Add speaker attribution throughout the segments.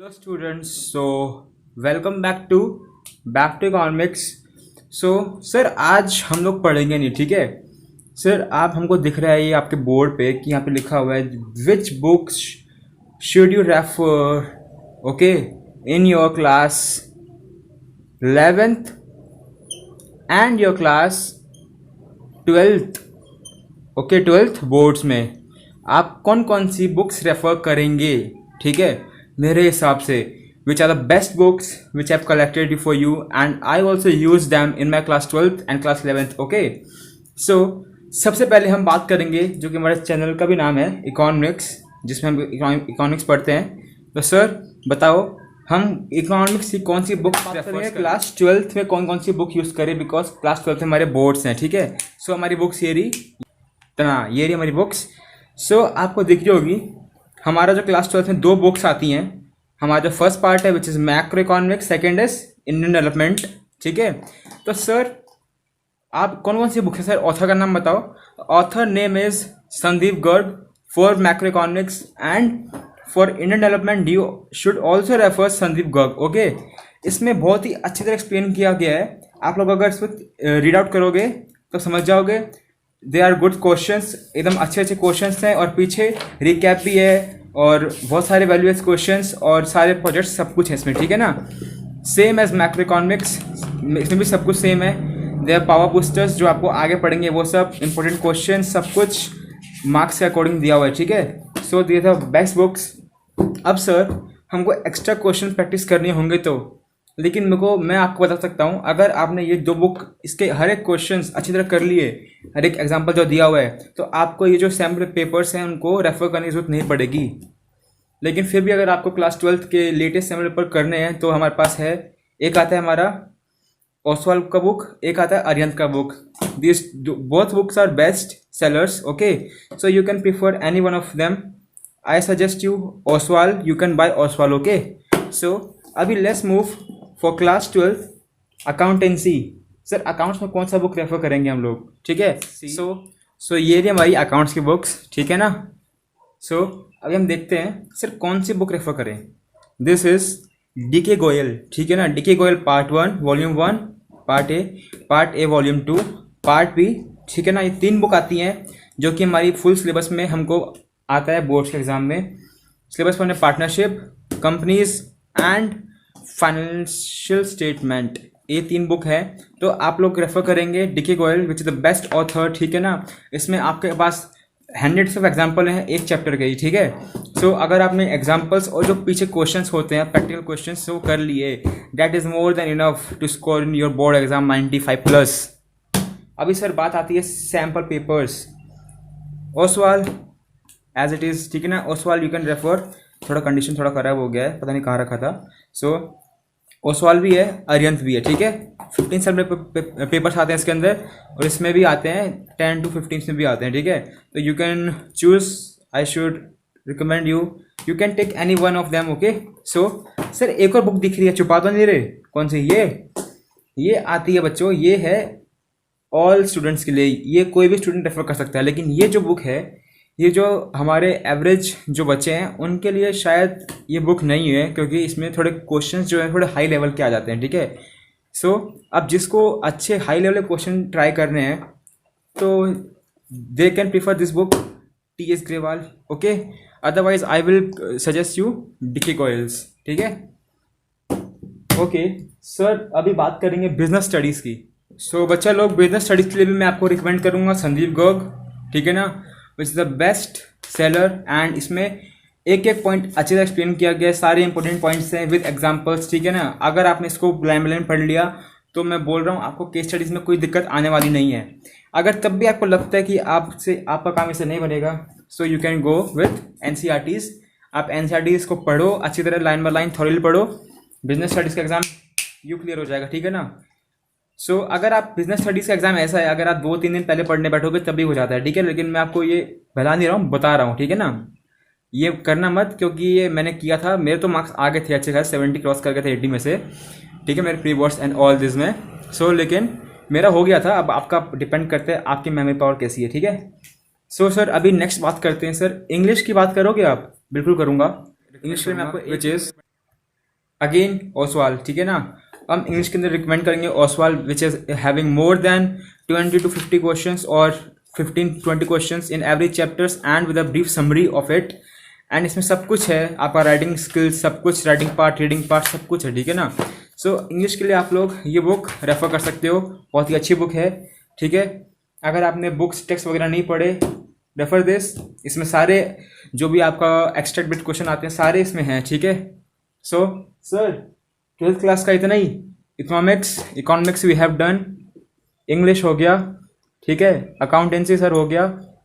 Speaker 1: Hello students, so welcome back to economics. So sir आज हम लोग पढ़ेंगे नहीं, ठीक है सर। आप हमको दिख रहा है ये आपके बोर्ड पे कि यहाँ पे लिखा हुआ है विच books should you refer okay in your class 11th and your class 12th okay 12th boards में आप कौन कौन सी बुक्स रेफर करेंगे, ठीक है। मेरे हिसाब से which are the best books which have collected for you and I also use them in my class 12th and class 11th okay. So सबसे पहले हम बात करेंगे जो कि हमारे चैनल का भी नाम है इकोनॉमिक्स, जिसमें हम इकोनॉमिक्स पढ़ते हैं। तो सर बताओ हम इकोनॉमिक्स की कौन सी बुक रेफर करें, क्लास 12th में कौन कौन सी बुक यूज़ करें, बिकॉज क्लास 12th में हमारे बोर्ड्स हैं, ठीक है। सो हमारी बुक्स ये रही हमारी बुक्स। सो आपको दिख रही होगी हमारा जो क्लास 12th में दो बुक्स आती हैं। हमारा जो फर्स्ट पार्ट है which is macro economics, second is Indian development, ठीक है। तो सर आप कौन कौन सी बुक है सर, ऑथर का नाम बताओ। Author name is Sandeep Garg for macro economics and for Indian development you should also refer Sandeep Garg okay. इसमें बहुत ही अच्छी तरह एक्सप्लेन किया गया है। आप लोग अगर इसको रीड आउट करोगे तो समझ जाओगे। दे आर गुड क्वेश्चंस, एकदम अच्छे अच्छे क्वेश्चंस हैं और पीछे रिकैप भी है और बहुत सारे वैल्यूएस क्वेश्चंस और सारे प्रोजेक्ट्स सब कुछ है इसमें, ठीक है ना। सेम एज मैक्रो इकोनॉमिक्स, इसमें भी सब कुछ सेम है। दे आर पावर बूस्टर्स जो आपको आगे पढ़ेंगे, वो सब इंपॉर्टेंट क्वेश्चन सब कुछ मार्क्स के अकॉर्डिंग दिया हुआ है, ठीक है। सो दे आर बेस्ट बुक्स। अब सर हमको एक्स्ट्रा क्वेश्चन प्रैक्टिस करने होंगे तो, लेकिन मैं आपको बता सकता हूँ अगर आपने ये दो बुक इसके हर एक क्वेश्चंस अच्छी तरह कर लिए, हर एक एग्जांपल जो दिया हुआ है, तो आपको ये जो सैम्पल पेपर्स हैं उनको रेफर करने की जरूरत नहीं पड़ेगी। लेकिन फिर भी अगर आपको क्लास 12th के लेटेस्ट सैम्पल पेपर करने हैं तो हमारे पास है, एक आता है हमारा ओसवाल का बुक, एक आता है अरिहंत का book. This both books are best sellers okay, so you can prefer any one of them. I suggest you Oswal, you can buy Oswal okay. So अभी let's move for class 12th accountancy. Sir accounts में कौन सा book refer करेंगे हम लोग, ठीक है। सो ये रही हमारी अकाउंट्स की बुक्स, ठीक है ना। सो अभी हम देखते हैं सर कौन सी बुक रेफर करें। दिस इज डीके गोयल, ठीक है ना। DK Goyal part 1 volume 1, part A volume 2, part B, ठीक है ना। ये 3 बुक आती हैं जो कि हमारी फुल सिलेबस में हमको आता है बोर्ड्स के एग्जाम में। सिलेबस में partnership, companies and financial statement, ये 3 बुक है। तो आप लोग रेफर करेंगे DK Goyal which is the best author, ठीक है ना। इसमें आपके पास हंड्रेड्स ऑफ एग्जाम्पल हैं एक चैप्टर के ही, ठीक है। सो अगर आपने एग्जाम्पल्स और जो पीछे क्वेश्चंस होते हैं प्रैक्टिकल क्वेश्चंस वो कर लिए, that is more than enough to score in your board exam 95+। अभी सर बात आती है sample papers. Oswaal as it is, ठीक है ना। ओसवाल यू कैन रेफर, थोड़ा कंडीशन थोड़ा खराब हो गया है, पता नहीं कहाँ रखा था। सो ओसवाल भी है, अरिहंत भी है, ठीक है। 15 साल में पेपर्स आते हैं इसके अंदर और इसमें भी आते हैं 10 to 15 में भी आते हैं, ठीक है। तो you can choose, I should recommend you can take any one of them okay. So sir एक और बुक दिख रही है, छुपा तो नहीं रहे, कौन सी ये आती है बच्चों, ये है ऑल स्टूडेंट्स के लिए, ये कोई भी स्टूडेंट रेफर कर सकता है। लेकिन ये जो बुक है, ये जो हमारे एवरेज जो बच्चे हैं उनके लिए शायद ये बुक नहीं है, क्योंकि इसमें थोड़े क्वेश्चंस जो हैं थोड़े हाई लेवल के आ जाते हैं, ठीक है। सो अब जिसको अच्छे हाई लेवल के क्वेश्चन ट्राई करने हैं तो they can prefer this book T S. Grewal okay. Otherwise I will suggest you DK Goyal's, ठीक है ओके। सर अभी बात करेंगे बिजनेस स्टडीज़ की। सो बच्चा लोग बिजनेस स्टडीज़ के लिए भी मैं आपको रिकमेंड करूँगा संदीप गर्ग, ठीक है ना, विच is the best seller. And इसमें एक एक पॉइंट अच्छे से एक्सप्लेन किया गया है, सारे इंपॉर्टेंट पॉइंट्स हैं विद एग्जांपल्स, ठीक है ना। अगर आपने इसको ब्लाइन पढ़ लिया तो मैं बोल रहा हूँ आपको केस स्टडीज़ में कोई दिक्कत आने वाली नहीं है। अगर तब भी आपको लगता है कि आपका काम इससे नहीं बनेगा, सो you can go with NCERTs। आप NCERTs को पढ़ो अच्छी तरह, लाइन बाय लाइन थॉरली पढ़ो, बिजनेस स्टडीज़ का एग्जाम यू क्लियर हो जाएगा, ठीक है ना। सो अगर आप बिजनेस स्टडीज़ का एग्जाम ऐसा है, अगर आप 2-3 दिन पहले पढ़ने बैठोगे तभी हो जाता है, ठीक है। लेकिन मैं आपको ये बता नहीं रहा हूँ, बता रहा हूँ, ठीक है ना। ये करना मत, क्योंकि ये मैंने किया था, मेरे तो मार्क्स आ गए थे अच्छे खास, 70 क्रॉस कर गए थे 80 में से, ठीक है, मेरे pre boards and all this में। सो लेकिन मेरा हो गया था। अब आपका डिपेंड करता है आपकी मेमोरी पावर कैसी है, ठीक है। सो सर अभी नेक्स्ट बात करते हैं। सर इंग्लिश की बात करोगे आप? बिल्कुल करूँगा। इंग्लिश में आपको विच इज़ अगेन ओसवाल, ठीक है ना। हम इंग्लिश के अंदर रिकमेंड करेंगे Oswal which is having more than 20 to 50 questions और 15-20 questions in every chapters and with a brief summary of it. And इसमें सब कुछ है, आपका राइटिंग स्किल्स सब कुछ, राइटिंग पार्ट, रीडिंग पार्ट, सब कुछ है, ठीक है ना। सो इंग्लिश के लिए आप लोग ये बुक रेफर कर सकते हो, बहुत ही अच्छी बुक है, ठीक है। अगर आपने बुक्स टेक्स्ट वगैरह नहीं पढ़े, रेफर दिस। इसमें सारे जो भी आपका एक्स्ट्रा बिट क्वेश्चन आते हैं सारे इसमें हैं, ठीक है। सो सर 12th क्लास का इतना ही। Economics we have done, English हो गया, ठीक है, अकाउंटेंसी सर हो गया,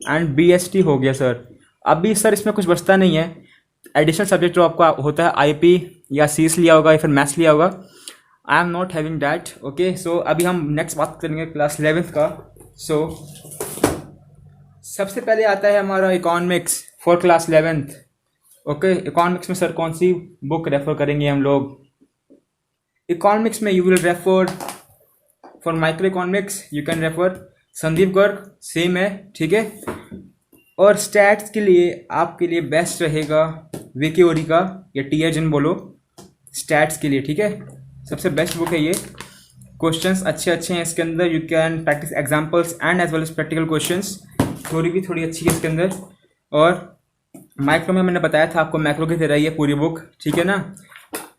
Speaker 1: एंड BST हो गया सर। अभी सर इसमें कुछ बचता नहीं है, एडिशनल सब्जेक्ट जो आपका होता है IP या CS लिया होगा या फिर मैथ्स लिया होगा, I am not having that, okay. So अभी हम नेक्स्ट बात करेंगे क्लास 11th का। सो सबसे पहले आता है हमारा economics for class 11th, okay. Economics में सर कौन सी बुक रेफर करेंगे हम लोग? इकोनॉमिक्स में you will refer for micro economics, you can refer Sandeep Garg, same है, ठीक है। और स्टैट्स के लिए आपके लिए बेस्ट रहेगा विकी ओरिका या टी जिन बोलो, स्टैट्स के लिए, ठीक है। सबसे बेस्ट बुक है ये, क्वेश्चंस अच्छे अच्छे हैं इसके अंदर, you can practice examples and as well as practical questions, theory भी थोड़ी अच्छी है इसके अंदर। और माइक्रो में मैंने बताया था आपको, मैक्रो की तरह ही है पूरी बुक, ठीक है ना।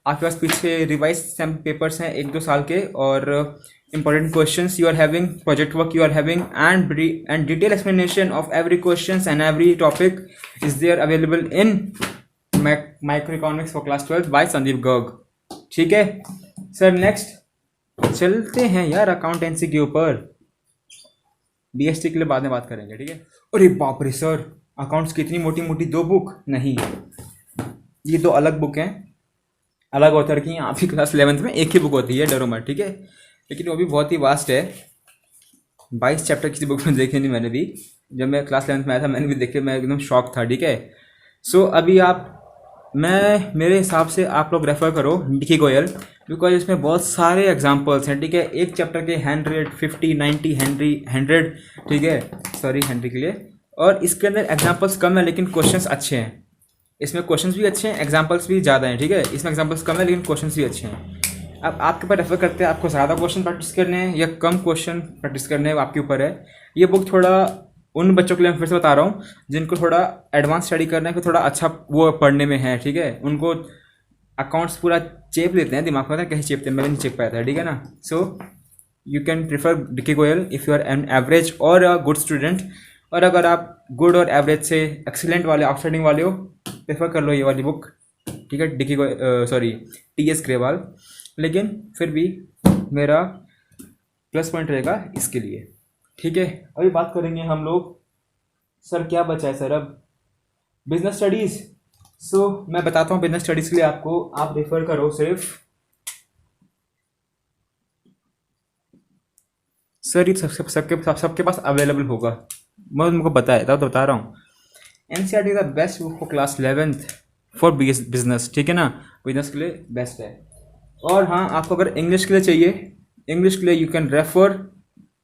Speaker 1: आपके पास पीछे रिवाइज सैम्पल पेपर्स हैं 1-2 साल के, और important questions you are having, project work you are having, and detailed explanation of every questions and every topic is there available in microeconomics for class 12 by Sandeep Garg, ठीक है सर। नेक्स्ट चलते हैं यार accountancy के ऊपर, BST के लिए बाद में बात करेंगे, ठीक है। अरे बाप रे सर, अकाउंट्स की इतनी मोटी मोटी 2 बुक? नहीं, ये 2 अलग बुक हैं, अलग ऑथर की। आपकी क्लास 11th में एक ही बुक होती है, डरो मत, ठीक है। लेकिन वो भी बहुत ही वास्ट है, 22 चैप्टर किसी बुक में देखे नहीं मैंने भी। जब मैं क्लास 11th में आया था मैंने भी देखे, मैं एकदम शॉक था, ठीक है। सो अभी मेरे हिसाब से आप लोग रेफर करो डिकी गोयल, बिकॉज इसमें बहुत सारे एग्जांपल्स हैं, ठीक है। एक चैप्टर के 100, 50, 90, 100, ठीक है, सॉरी हेनरी के लिए। और इसके अंदर एग्जाम्पल्स कम है लेकिन क्वेश्चंस अच्छे हैं। इसमें क्वेश्चंस भी अच्छे हैं, एग्जाम्पल्स भी ज़्यादा हैं, ठीक है। इसमें एग्जाम्पल्स कम है लेकिन क्वेश्चंस भी अच्छे हैं। अब आपके ऊपर रेफर करते हैं, आपको ज़्यादा क्वेश्चन प्रैक्टिस करने हैं या कम क्वेश्चन प्रैक्टिस करने हैं, वो आपके ऊपर है। ये बुक थोड़ा उन बच्चों के लिए मैं फिर से बता रहा हूँ जिनको थोड़ा एडवांस स्टडी करना है, फिर थोड़ा अच्छा वो पढ़ने में है, ठीक है। उनको अकाउंट्स पूरा चेप लेते हैं दिमाग में, कैसे चेपते हैं मैंने नहीं चेप पाया था, ठीक है ना। So you can prefer DK Goyal if you are an average और अ गुड स्टूडेंट। और अगर आप गुड और एवरेज से एक्सीलेंट वाले, आउटस्टैंडिंग वाले हो, प्रेफर कर लो ये वाली बुक, ठीक है, डिकी सॉरी TS ग्रेवाल। लेकिन फिर भी मेरा प्लस पॉइंट रहेगा इसके लिए, ठीक है। अभी बात करेंगे हम लोग, सर क्या बचा है सर अब? Business studies. सो मैं बताता हूँ बिजनेस स्टडीज़ के लिए आपको, आप रेफर करो सिर्फ, सर ये सबके पास अवेलेबल होगा, मैं तुमको बताया था तो बता रहा हूँ। NCERT is the best book for class 11th for business, ठीक है ना, बिजनेस के लिए बेस्ट है। और हाँ, आपको अगर इंग्लिश के लिए चाहिए, इंग्लिश के लिए you can refer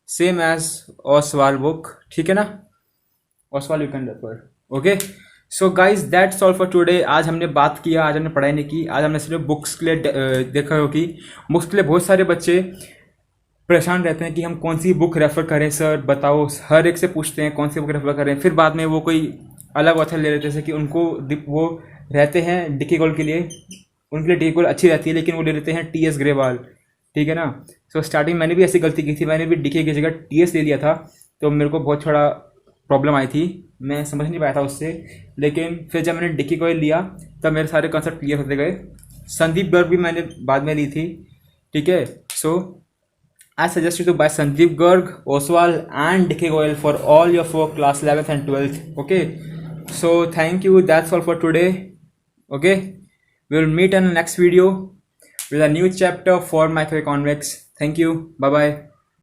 Speaker 1: same as Oswaal book, ठीक है ना, Oswaal you can refer, okay. So guys that's all for today. आज हमने बात किया, आज हमने पढ़ाई नहीं की, आज हमने सिर्फ बुक्स के लिए देखा हो कि बुक्स के लिए बहुत सारे बच्चे परेशान रहते हैं कि हम कौन सी बुक रेफ़र करें सर बताओ, हर एक से पूछते हैं कौन सी बुक रेफ़र करें, फिर बाद में वो कोई अलग ऑथर ले लेते हैं, जैसे कि उनको वो रहते हैं डिकी गोल के लिए, उनके लिए डिकी गोल अच्छी रहती है लेकिन वो ले लेते हैं TS ग्रेवाल, ठीक है ना। सो स्टार्टिंग मैंने भी ऐसी गलती की थी, मैंने भी डिकी की जगह TS ले लिया था, तो मेरे को बहुत थोड़ा प्रॉब्लम आई थी, मैं समझ नहीं पाया था उससे। लेकिन फिर जब मैंने डिकी गोयल लिया तब मेरे सारे कॉन्सेप्ट क्लियर होते गए। संदीप गर्ग भी मैंने बाद में ली थी, ठीक है। सो I suggest you to buy Sandeep Garg, Oswal and Dicky Goyal for all your 4 class 11th and 12th. Okay. So thank you. That's all for today. Okay. We will meet in the next video with a new chapter for microeconomics. Thank you. Bye bye.